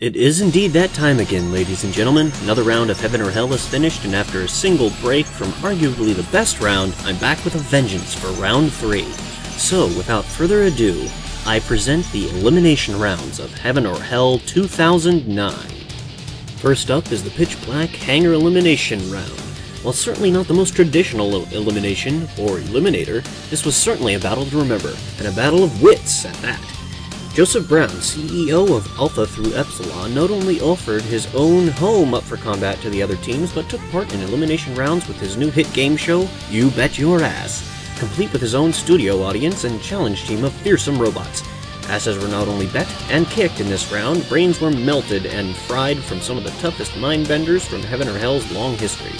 It is indeed that time again, ladies and gentlemen. Another round of Heaven or Hell is finished, and after a single break from arguably the best round, I'm back with a vengeance for round 3. So, without further ado, I present the elimination rounds of Heaven or Hell 2009. First up is the Pitch Black Hangar elimination round. While certainly not the most traditional elimination, or Eliminator, this was certainly a battle to remember, and a battle of wits at that. Joseph Brown, CEO of Alpha through Epsilon, not only offered his own home up for combat to the other teams, but took part in elimination rounds with his new hit game show, You Bet Your Ass, complete with his own studio audience and challenge team of fearsome robots. Asses were not only bet and kicked in this round, brains were melted and fried from some of the toughest mind-benders from Heaven or Hell's long history.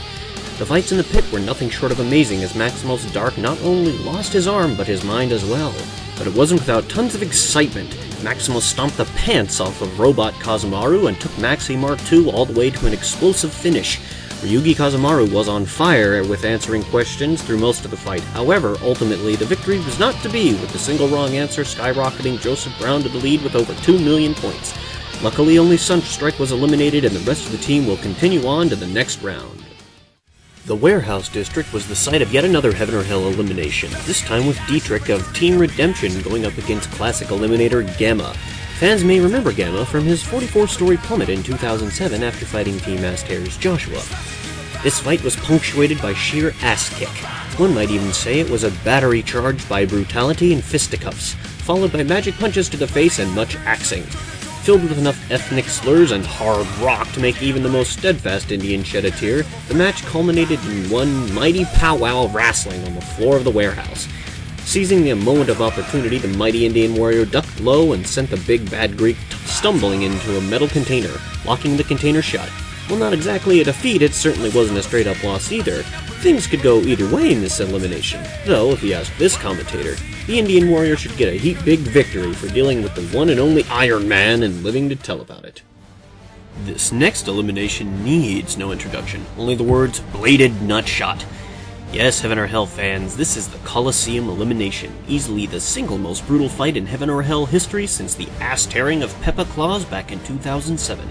The fights in the pit were nothing short of amazing, as Maximals Dark not only lost his arm, but his mind as well. But it wasn't without tons of excitement. Maximus stomped the pants off of Robot Kazumaru and took Maxi Mark II all the way to an explosive finish. Ryugi Kazumaru was on fire with answering questions through most of the fight. However, ultimately, the victory was not to be, with the single wrong answer skyrocketing Joseph Brown to the lead with over 2 million points. Luckily, only Sunstrike was eliminated, and the rest of the team will continue on to the next round. The Warehouse District was the site of yet another Heaven or Hell elimination, this time with Dietrich of Team Redemption going up against classic eliminator Gamma. Fans may remember Gamma from his 44-story plummet in 2007 after fighting Team Astair's Joshua. This fight was punctuated by sheer ass kick. One might even say it was a battery charged by brutality and fisticuffs, followed by magic punches to the face and much axing. Filled with enough ethnic slurs and hard rock to make even the most steadfast Indian shed a tear, the match culminated in one mighty powwow of wrestling on the floor of the warehouse. Seizing the moment of opportunity, the mighty Indian warrior ducked low and sent the big bad Greek stumbling into a metal container, locking the container shut. While not exactly a defeat, it certainly wasn't a straight-up loss either. Things could go either way in this elimination, though, if you ask this commentator, the Indian warrior should get a heap big victory for dealing with the one and only Iron Man and living to tell about it. This next elimination needs no introduction, only the words bladed nutshot. Yes, Heaven or Hell fans, this is the Coliseum elimination, easily the single most brutal fight in Heaven or Hell history since the ass-tearing of Peppa Claus back in 2007.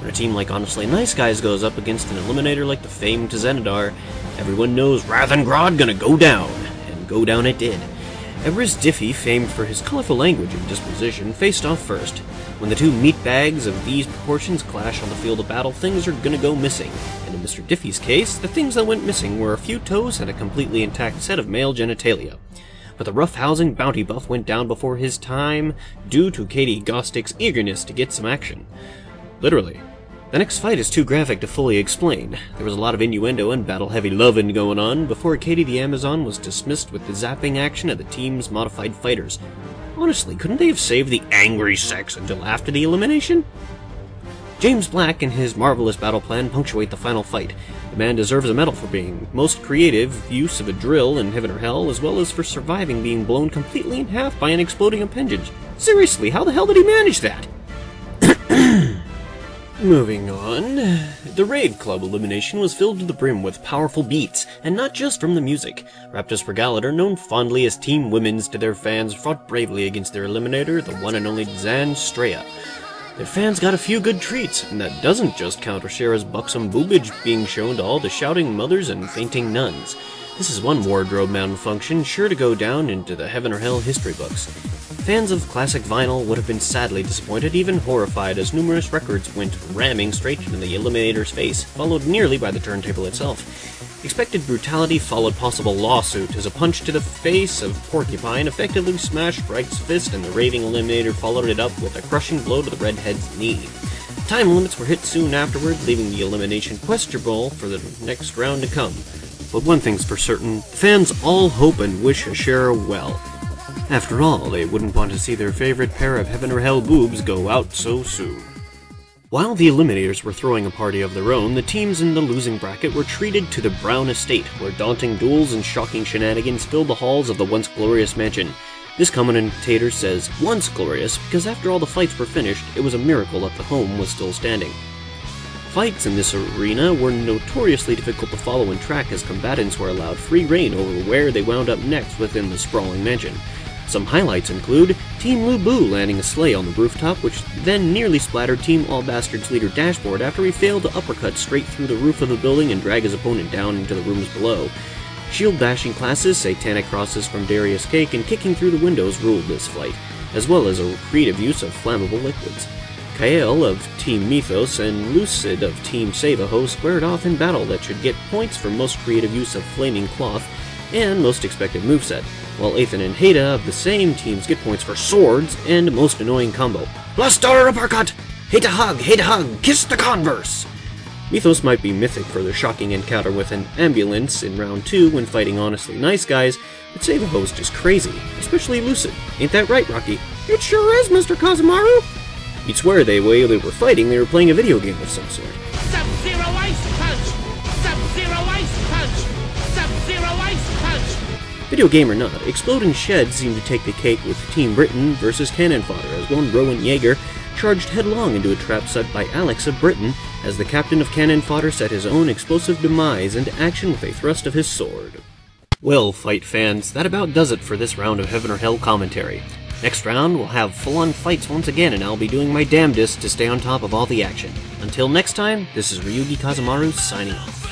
When a team like Honestly Nice Guys goes up against an eliminator like the famed Zenidar, everyone knows Rathengrod gonna go down, and go down it did. Everest Diffie, famed for his colorful language and disposition, faced off first. When the two meatbags of these proportions clash on the field of battle, things are gonna go missing. And in Mr. Diffie's case, the things that went missing were a few toes and a completely intact set of male genitalia. But the rough-housing bounty buff went down before his time, due to Katie Gostick's eagerness to get some action. Literally. The next fight is too graphic to fully explain. There was a lot of innuendo and battle-heavy lovin' going on before Katie the Amazon was dismissed with the zapping action of the team's modified fighters. Honestly, couldn't they have saved the angry sex until after the elimination? James Black and his marvelous battle plan punctuate the final fight. The man deserves a medal for being most creative use of a drill in Heaven or Hell, as well as for surviving being blown completely in half by an exploding appendage. Seriously, how the hell did he manage that? Moving on, the Rave Club elimination was filled to the brim with powerful beats, and not just from the music. Raptus Regalator, known fondly as Team Women's to their fans, fought bravely against their eliminator, the one and only Zan Straya. Their fans got a few good treats, and that doesn't just count Oshira's buxom boobage being shown to all the shouting mothers and fainting nuns. This is one wardrobe malfunction sure to go down into the Heaven or Hell history books. Fans of classic vinyl would have been sadly disappointed, even horrified, as numerous records went ramming straight into the eliminator's face, followed nearly by the turntable itself. Expected brutality followed possible lawsuit, as a punch to the face of Porcupine effectively smashed Bright's fist, and the raving eliminator followed it up with a crushing blow to the redhead's knee. Time limits were hit soon afterward, leaving the elimination questionable for the next round to come. But one thing's for certain, fans all hope and wish Ashera well. After all, they wouldn't want to see their favorite pair of Heaven or Hell boobs go out so soon. While the Eliminators were throwing a party of their own, the teams in the losing bracket were treated to the Brown Estate, where daunting duels and shocking shenanigans filled the halls of the once glorious mansion. This commentator says, once glorious, because after all the fights were finished, it was a miracle that the home was still standing. Fights in this arena were notoriously difficult to follow and track, as combatants were allowed free rein over where they wound up next within the sprawling mansion. Some highlights include Team Lu Bu landing a sleigh on the rooftop, which then nearly splattered Team All Bastards leader Dashboard after he failed to uppercut straight through the roof of the building and drag his opponent down into the rooms below. Shield bashing classes, Satanic Crosses from Darius Cake, and kicking through the windows ruled this fight, as well as a creative use of flammable liquids. Kael of Team Mythos and Lucid of Team Savaho squared off in battle that should get points for most creative use of Flaming Cloth and most expected moveset, while Athan and Heda of the same teams get points for swords and most annoying combo. Blast Daughter Uppercut! Hate hug, kiss the converse! Mythos might be mythic for their shocking encounter with an ambulance in round 2 when fighting honestly nice guys, but Savaho's just crazy, especially Lucid. Ain't that right, Rocky? It sure is, Mr. Kazamaru! You'd swear while they were fighting, they were playing a video game of some sort. Sub-Zero Ice Punch! Sub-Zero Ice Punch! Sub-Zero Ice Punch! Video game or not, Exploding Shed seemed to take the cake with Team Britain versus Cannon Fodder as one Rowan Yeager charged headlong into a trap set by Alex of Britain as the captain of Cannon Fodder set his own explosive demise into action with a thrust of his sword. Well, fight fans, that about does it for this round of Heaven or Hell commentary. Next round, we'll have full-on fights once again, and I'll be doing my damnedest to stay on top of all the action. Until next time, this is Ryugi Kazamaru signing off.